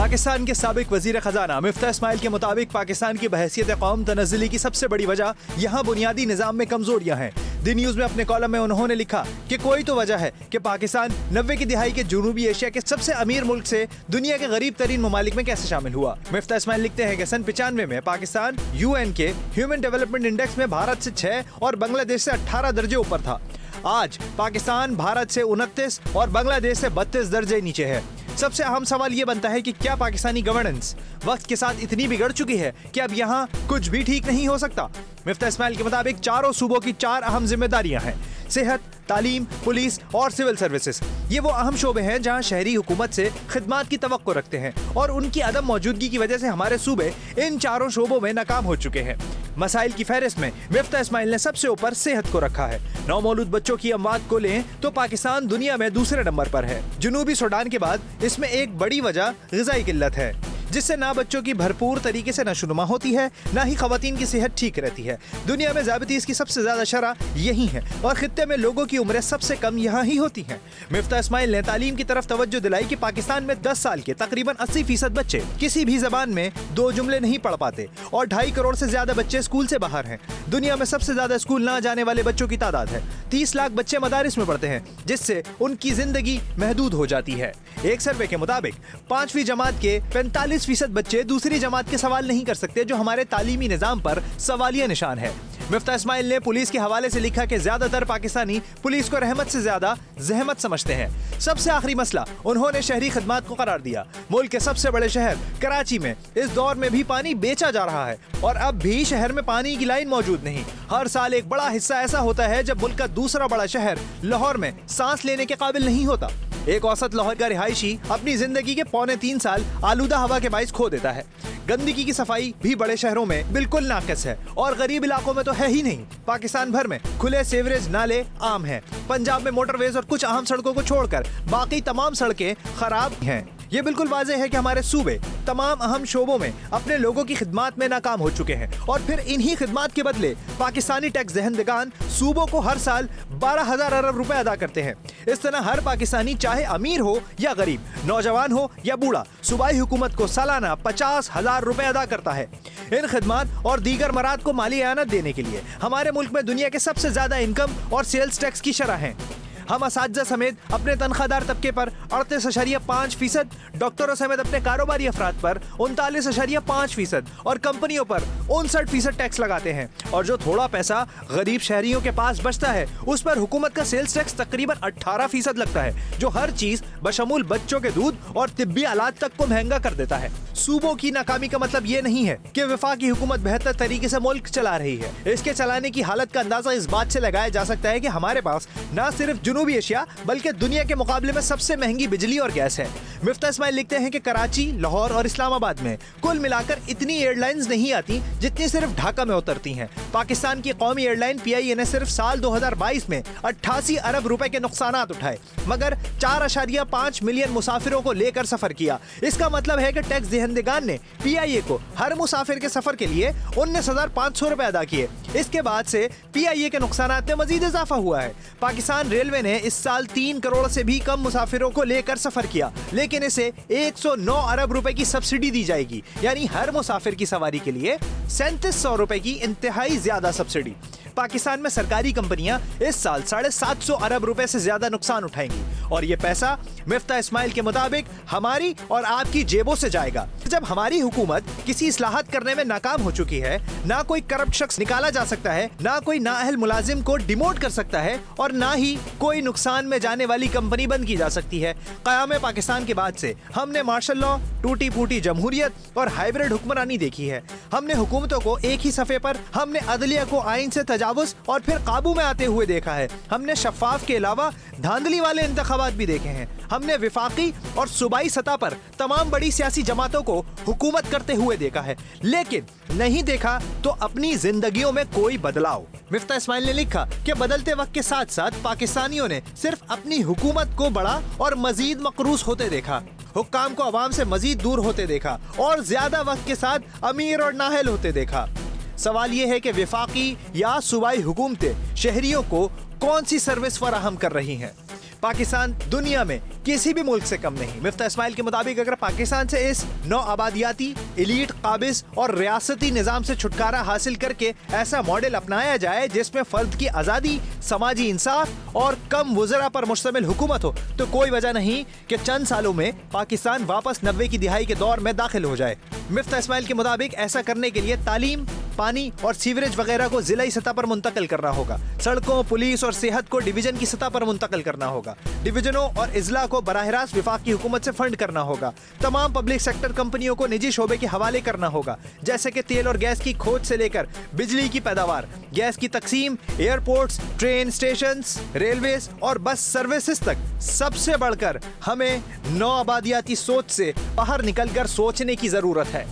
पाकिस्तान के साबिक वजीर खजाना मिफ्ता इस्माइल के मुताबिक पाकिस्तान की बहैसियत कौम तनज़्ज़ुली की सबसे बड़ी वजह यहाँ बुनियादी निज़ाम में कमजोरियाँ हैं। दी न्यूज़ में अपने कॉलम में उन्होंने लिखा कि कोई तो वजह है कि पाकिस्तान 90 की दिहाई के जनूबी एशिया के सबसे अमीर मुल्क से दुनिया के गरीब तरीन ममालिक में कैसे शामिल हुआ। मिफ्ता इस्माइल लिखते हैं कि सन 95 में पाकिस्तान UN के ह्यूमन डेवलपमेंट इंडेक्स में भारत से 6 और बांग्लादेश से 18 दर्जे ऊपर था। आज पाकिस्तान भारत से 29 और बांग्लादेश से 32 दर्जे नीचे है। सबसे अहम सवाल ये बनता है कि क्या पाकिस्तानी गवर्नेंस वक्त के साथ इतनी बिगड़ चुकी है कि अब यहाँ कुछ भी ठीक नहीं हो सकता। मिफ्ता इस्माइल के मुताबिक चारों सूबों की 4 अहम जिम्मेदारियां हैं: सेहत, तालीम, पुलिस और सिविल सर्विसेज। ये वो अहम शोबे हैं जहां शहरी हुकूमत से खिदमात की तवक्को रखते हैं और उनकी अदम मौजूदगी की वजह से हमारे सूबे इन चारों शोबों में नाकाम हो चुके हैं। मसाइल की फहरिस्त में मिफ्ता इस्माइल ने सबसे ऊपर सेहत को रखा है। नौमौलूद बच्चों की अमवात को लें तो पाकिस्तान दुनिया में दूसरे नंबर पर है। जनूबी सूडान के बाद इसमें एक बड़ी वजह ग़िज़ाई किल्लत है, जिससे ना बच्चों की भरपूर तरीके से नशोनुमा होती है, ना ही खवातीन की सेहत ठीक रहती है। दुनिया में ज़्यादतीज़ की सबसे ज़्यादा शरह यही है और खित्ते में लोगों की उम्रें सबसे कम यहाँ ही होती हैं। मिफ्ता इस्माइल ने तालीम की तरफ तवज्जो दिलाई कि पाकिस्तान में 10 साल के तकरीबन 80% बच्चे किसी भी ज़बान में 2 जुमले नहीं पढ़ पाते और 2.5 करोड़ से ज़्यादा बच्चे स्कूल से बाहर हैं। दुनिया में सबसे ज़्यादा स्कूल ना जाने वाले बच्चों की तादाद है। 30 लाख बच्चे मदारिस में पढ़ते हैं, जिससे उनकी जिंदगी महदूद हो जाती है। एक सर्वे के मुताबिक 5वीं जमात के 45% बच्चे दूसरी जमात के सवाल नहीं कर सकते, जो हमारे तालीमी निज़ाम पर सवालिया निशान है। मिफ्ता इस्माइल ने पुलिस के हवाले से लिखा कि ज्यादातर पाकिस्तानी पुलिस को रहमत से ज्यादा जहमत समझते हैं। सबसे आखिरी मसला उन्होंने शहरी खदमात को करार दिया। मुल्क के सबसे बड़े शहर कराची में इस दौर में भी पानी बेचा जा रहा है और अब भी शहर में पानी की लाइन मौजूद नहीं। हर साल एक बड़ा हिस्सा ऐसा होता है जब मुल्क का दूसरा बड़ा शहर लाहौर में सांस लेने के काबिल नहीं होता। एक औसत लाहौर का रिहायशी अपनी जिंदगी के 3.25 साल आलूदा हवा के बाइस खो देता है। गंदगी की सफाई भी बड़े शहरों में बिल्कुल नाकिस है और गरीब इलाकों में तो है ही नहीं। पाकिस्तान भर में खुले सीवरेज नाले आम हैं। पंजाब में मोटरवेज और कुछ अहम सड़कों को छोड़कर बाकी तमाम सड़कें खराब हैं। ये बिल्कुल वाज़ेह है कि हमारे सूबे तमाम अहम शोबों में अपने लोगों की खिदमात में नाकाम हो चुके हैं और फिर इन्हीं खिदमात के बदले पाकिस्तानी टैक्स दहंदगान सूबों को हर साल 12,000 अरब रुपए अदा करते हैं। इस तरह हर पाकिस्तानी चाहे अमीर हो या गरीब, नौजवान हो या बूढ़ा, सूबाई हुकूमत को सालाना 50,000 रुपए अदा करता है। इन खिदमात और दीगर मराद को माली आनत देने के लिए हमारे मुल्क में दुनिया के सबसे ज्यादा इनकम और सेल्स टैक्स की शरह है। हम असातिज़ा समेत अपने तनख्वाहदार तबके पर 38.5%, डॉक्टरों समेत अपने कारोबारी अफराद पर 39.5% और कंपनियों पर 59% टैक्स लगाते हैं। और जो थोड़ा पैसा गरीब शहरियों के पास बचता है उस पर हुकूमत का सेल्स टैक्स तकरीबन 18% लगता है, जो हर चीज बशमूल बच्चों के दूध और तिब्बी आलात तक को महंगा कर देता है। सूबों की नाकामी का मतलब ये नहीं है कि वफाकी हुकूमत बेहतर तरीके से मुल्क चला रही है। इसके चलाने की हालत का अंदाजा इस बात से लगाया जा सकता है कि हमारे पास न सिर्फ जनूबी एशिया बल्कि दुनिया के मुकाबले में सबसे महंगी बिजली और गैस है। मिफ्ता इस्माइल लिखते हैं कि कराची, लाहौर और इस्लामाबाद में कुल मिलाकर इतनी एयरलाइंस नहीं आती जितनी सिर्फ ढाका में उतरती हैं। पाकिस्तान की कौमी एयरलाइन PIA ने सिर्फ साल 2022 में 88 अरब रुपए के नुकसानात उठाए, मगर 4.5 मिलियन मुसाफिरों को लेकर सफर किया। इसका मतलब है कि टैक्स दहंदगान ने PIA को हर मुसाफिर के सफर के लिए 19,500 रुपए अदा किए। इसके बाद से PIA के नुकसानात में मजीद इजाफा हुआ है। पाकिस्तान रेलवे ने इस साल 3 करोड़ से भी कम मुसाफिरों को लेकर सफर किया, लेकिन इसे 109 अरब रुपए की सब्सिडी दी जाएगी, यानी हर मुसाफिर की सवारी के लिए 3700 रुपए की इंतहाई ज्यादा सब्सिडी। पाकिस्तान में सरकारी कंपनियां इस साल 750 अरब रुपए से ज्यादा नुकसान उठाएंगी और ये पैसा मिफ्ता इस्माइल के मुताबिक हमारी और आपकी जेबों से जाएगा। जब हमारी हुकूमत किसी इस्लाहत करने में नाकाम हो चुकी है, ना कोई करप्ट शख्स निकाला जा सकता है, ना कोई नाअहल मुलाजिम को डिमोट कर सकता है और ना ही कोई नुकसान में जाने वाली कंपनी बंद की जा सकती है। क़याम पाकिस्तान के बाद से हमने मार्शल लॉ, टूटी फूटी जमहूरियत और हाइब्रिड हुक्मरानी देखी है। हमने हुकूमतों को एक ही सफ़े पर, हमने अदलिया को आइन से तजावुज़ और फिर काबू में आते हुए देखा है। हमने शफाफ के अलावा धांधली वाले इंतखाबात भी देखे हैं। हमने विफाकी और सूबाई सतह पर तमाम बड़ी सियासी जमातों को हुकूमत करते हुए देखा है, लेकिन नहीं देखा तो अपनी जिंदगियों में कोई बदलाव। मिफ्ता इस्माइल ने लिखा कि बदलते वक्त के साथ साथ पाकिस्तानियों ने सिर्फ अपनी हुकूमत को बड़ा और मजीद मकरूस होते देखा, हुक्काम को अवाम से मजीद दूर होते देखा और ज्यादा वक्त के साथ अमीर और नाहल होते देखा। सवाल ये है कि वफाकी या सूबाई हुकूमतें शहरियों को कौन सी सर्विस फराहम कर रही हैं। पाकिस्तान दुनिया में किसी भी मुल्क से कम नहीं। मिफ्ता इस्माइल के मुताबिक अगर पाकिस्तान से इस नौ आबादियाती, एलीट, काबिज और रियासती निजाम से छुटकारा हासिल करके ऐसा मॉडल अपनाया जाए जिसमें फर्द की आजादी, समाजी इंसाफ और कम वज़रा पर मुश्तमिल हुकूमत हो, तो कोई वजह नहीं कि चंद सालों में पाकिस्तान वापस 90 की दिहाई के दौर में दाखिल हो जाए। मिफ्ता इस्माइल के मुताबिक ऐसा करने के लिए तालीम, पानी और सीवरेज वगैरह को जिलाई सतह पर मुंतकिल करना होगा। सड़कों, पुलिस और सेहत को डिवीजन की सतह पर मुंतकिल करना होगा। डिवीजनों और इजला को बराह रास्त वफाकी हुकूमत से फंड करना होगा। तमाम पब्लिक सेक्टर कंपनियों को निजी शोबे के हवाले करना होगा, जैसे कि तेल और गैस की खोज से लेकर बिजली की पैदावार, गैस की तकसीम, एयरपोर्ट्स, ट्रेन स्टेशन, रेलवेज और बस सर्विसेज तक। सबसे बढ़कर हमें नौ आबादियाती सोच से बाहर निकलकर सोचने की जरूरत है।